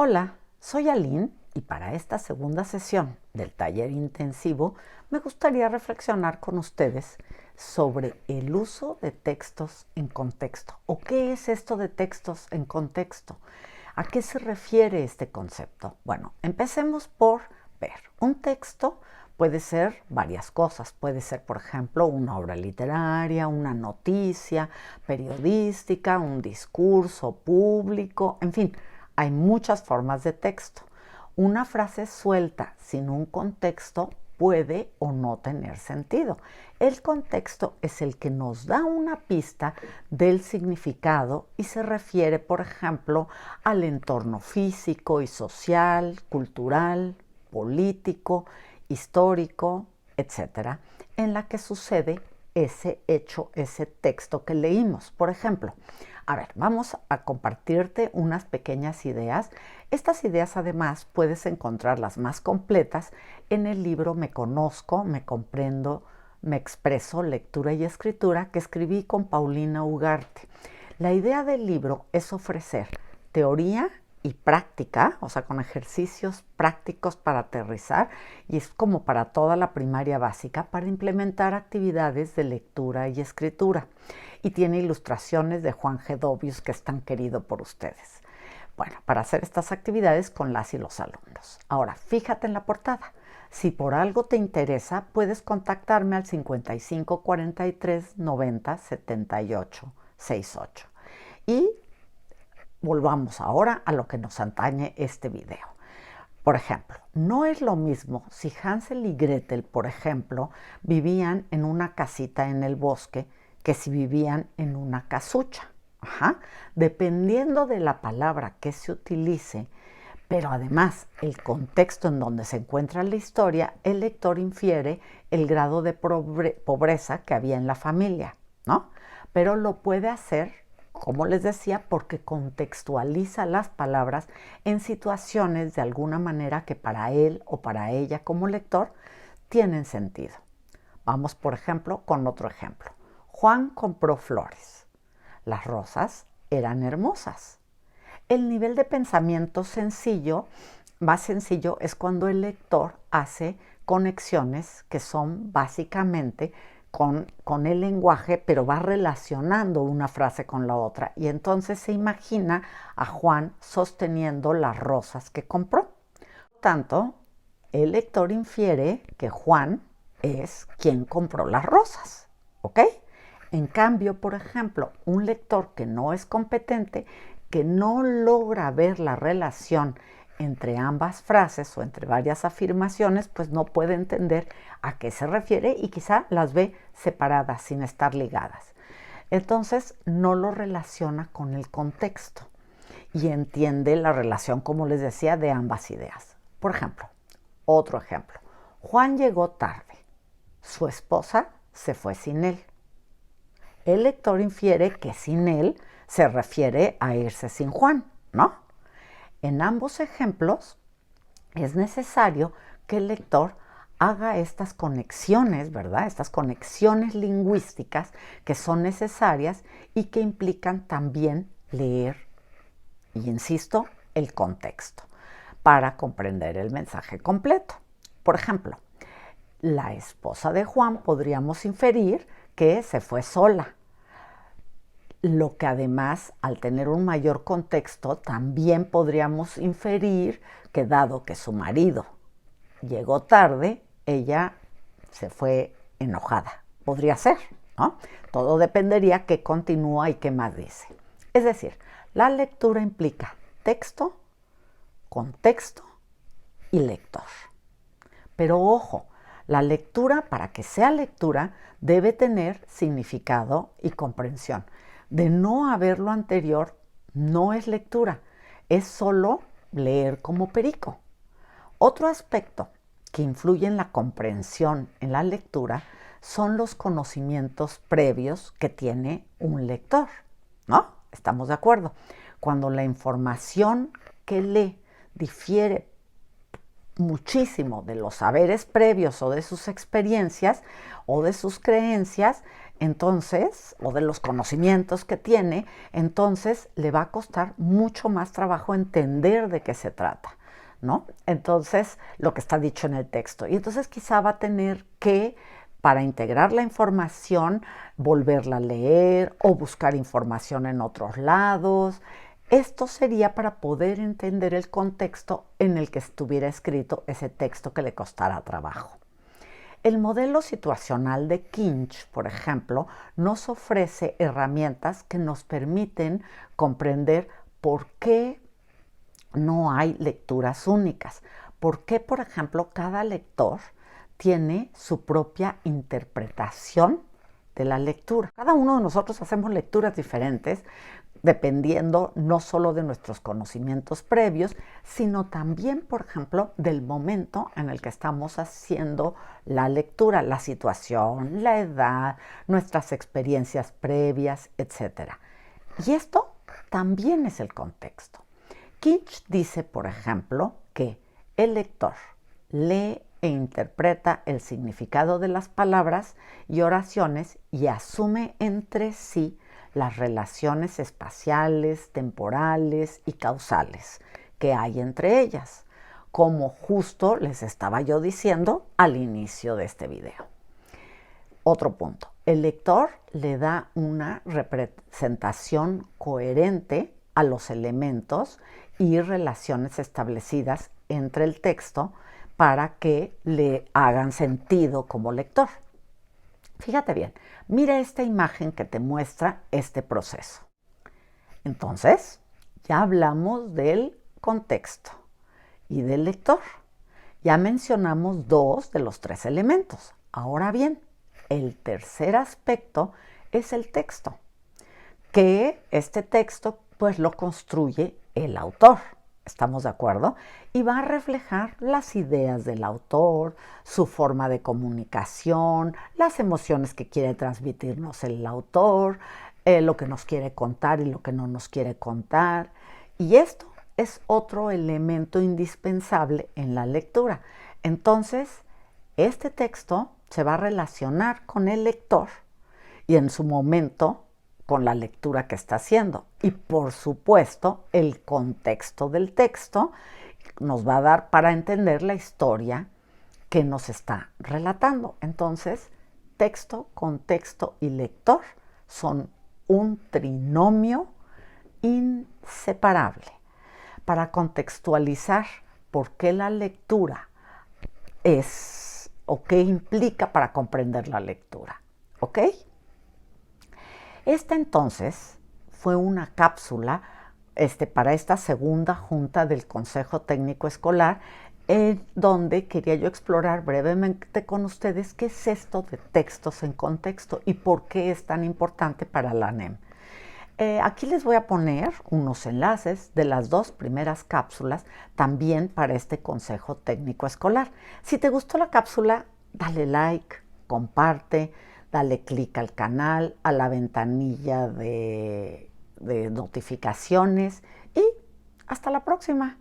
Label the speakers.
Speaker 1: Hola, soy Aline y para esta segunda sesión del taller intensivo me gustaría reflexionar con ustedes sobre el uso de textos en contexto. ¿O qué es esto de textos en contexto? ¿A qué se refiere este concepto? Bueno, empecemos por ver. Un texto puede ser varias cosas. Puede ser, por ejemplo, una obra literaria, una noticia periodística, un discurso público, en fin, hay muchas formas de texto. Una frase suelta sin un contexto puede o no tener sentido. El contexto es el que nos da una pista del significado y se refiere, por ejemplo, al entorno físico y social, cultural, político, histórico, etcétera, en la que sucede ese hecho, ese texto que leímos. Por ejemplo, vamos a compartirte unas pequeñas ideas. Estas ideas además puedes encontrarlas más completas en el libro Me conozco, me comprendo, me expreso, lectura y escritura que escribí con Paulina Ugarte. La idea del libro es ofrecer teoría y práctica, o sea, con ejercicios prácticos para aterrizar, y es como para toda la primaria básica, para implementar actividades de lectura y escritura. Y tiene ilustraciones de Juan Gedovius, que es tan querido por ustedes. Bueno, para hacer estas actividades con las y los alumnos. Ahora, fíjate en la portada. Si por algo te interesa, puedes contactarme al 55 43 90 78 68. Y volvamos ahora a lo que nos atañe este video. Por ejemplo, no es lo mismo si Hansel y Gretel, por ejemplo, vivían en una casita en el bosque que si vivían en una casucha. Dependiendo de la palabra que se utilice, pero además el contexto en donde se encuentra la historia, el lector infiere el grado de pobreza que había en la familia, ¿no? Pero lo puede hacer, como les decía, porque contextualiza las palabras en situaciones de alguna manera que para él o para ella como lector tienen sentido. Vamos, por ejemplo, con otro ejemplo. Juan compró flores. Las rosas eran hermosas. El nivel de pensamiento más sencillo, es cuando el lector hace conexiones que son básicamente con el lenguaje, pero va relacionando una frase con la otra. Y entonces se imagina a Juan sosteniendo las rosas que compró. Por tanto, el lector infiere que Juan es quien compró las rosas, ¿ok? En cambio, por ejemplo, un lector que no es competente, que no logra ver la relación entre ambas frases o entre varias afirmaciones, pues no puede entender a qué se refiere y quizá las ve separadas sin estar ligadas. Entonces no lo relaciona con el contexto y entiende la relación, como les decía, de ambas ideas. Por ejemplo, otro ejemplo. Juan llegó tarde. Su esposa se fue sin él. El lector infiere que sin él se refiere a irse sin Juan, ¿no? En ambos ejemplos es necesario que el lector haga estas conexiones, ¿verdad? Estas conexiones lingüísticas que son necesarias y que implican también leer, y insisto, el contexto para comprender el mensaje completo. Por ejemplo, la esposa de Juan podríamos inferir que se fue sola. Lo que además, al tener un mayor contexto, también podríamos inferir que dado que su marido llegó tarde, ella se fue enojada. Podría ser, ¿no? Todo dependería qué continúa y qué más dice. Es decir, la lectura implica texto, contexto y lector. Pero ojo, la lectura, para que sea lectura, debe tener significado y comprensión. De no haber lo anterior, no es lectura, es solo leer como perico. Otro aspecto que influye en la comprensión en la lectura son los conocimientos previos que tiene un lector, ¿no? ¿Estamos de acuerdo? Cuando la información que lee difiere muchísimo de los saberes previos o de sus experiencias o de sus creencias, entonces, o de los conocimientos que tiene, entonces le va a costar mucho más trabajo entender de qué se trata, ¿no? Entonces, lo que está dicho en el texto. Y entonces quizá va a tener que, para integrar la información, volverla a leer o buscar información en otros lados. Esto sería para poder entender el contexto en el que estuviera escrito ese texto que le costara trabajo. El modelo situacional de Kinch, por ejemplo, nos ofrece herramientas que nos permiten comprender por qué no hay lecturas únicas. ¿Por qué, por ejemplo, cada lector tiene su propia interpretación de la lectura? Cada uno de nosotros hacemos lecturas diferentes dependiendo no solo de nuestros conocimientos previos, sino también, por ejemplo, del momento en el que estamos haciendo la lectura, la situación, la edad, nuestras experiencias previas, etc. Y esto también es el contexto. Kinch dice, por ejemplo, que el lector lee e interpreta el significado de las palabras y oraciones y asume entre sí las relaciones espaciales, temporales y causales que hay entre ellas, como justo les estaba yo diciendo al inicio de este video. Otro punto, el lector le da una representación coherente a los elementos y relaciones establecidas entre el texto para que le hagan sentido como lector. Fíjate bien, mira esta imagen que te muestra este proceso. Entonces, ya hablamos del contexto y del lector. Ya mencionamos 2 de los 3 elementos. Ahora bien, el tercer aspecto es el texto, que este texto pues lo construye el autor. ¿Estamos de acuerdo? Y va a reflejar las ideas del autor, su forma de comunicación, las emociones que quiere transmitirnos el autor, lo que nos quiere contar y lo que no nos quiere contar. Y esto es otro elemento indispensable en la lectura. Entonces, este texto se va a relacionar con el lector y en su momento con la lectura que está haciendo. Y por supuesto, el contexto del texto nos va a dar para entender la historia que nos está relatando. Entonces, texto, contexto y lector son un trinomio inseparable para contextualizar por qué la lectura es o qué implica para comprender la lectura. ¿Ok? Esta entonces fue una cápsula para esta segunda junta del Consejo Técnico Escolar, donde quería yo explorar brevemente con ustedes qué es esto de textos en contexto y por qué es tan importante para la NEM. Aquí les voy a poner unos enlaces de las 2 primeras cápsulas también para este Consejo Técnico Escolar. Si te gustó la cápsula, dale like, comparte, dale clic al canal, a la ventanilla de notificaciones y hasta la próxima.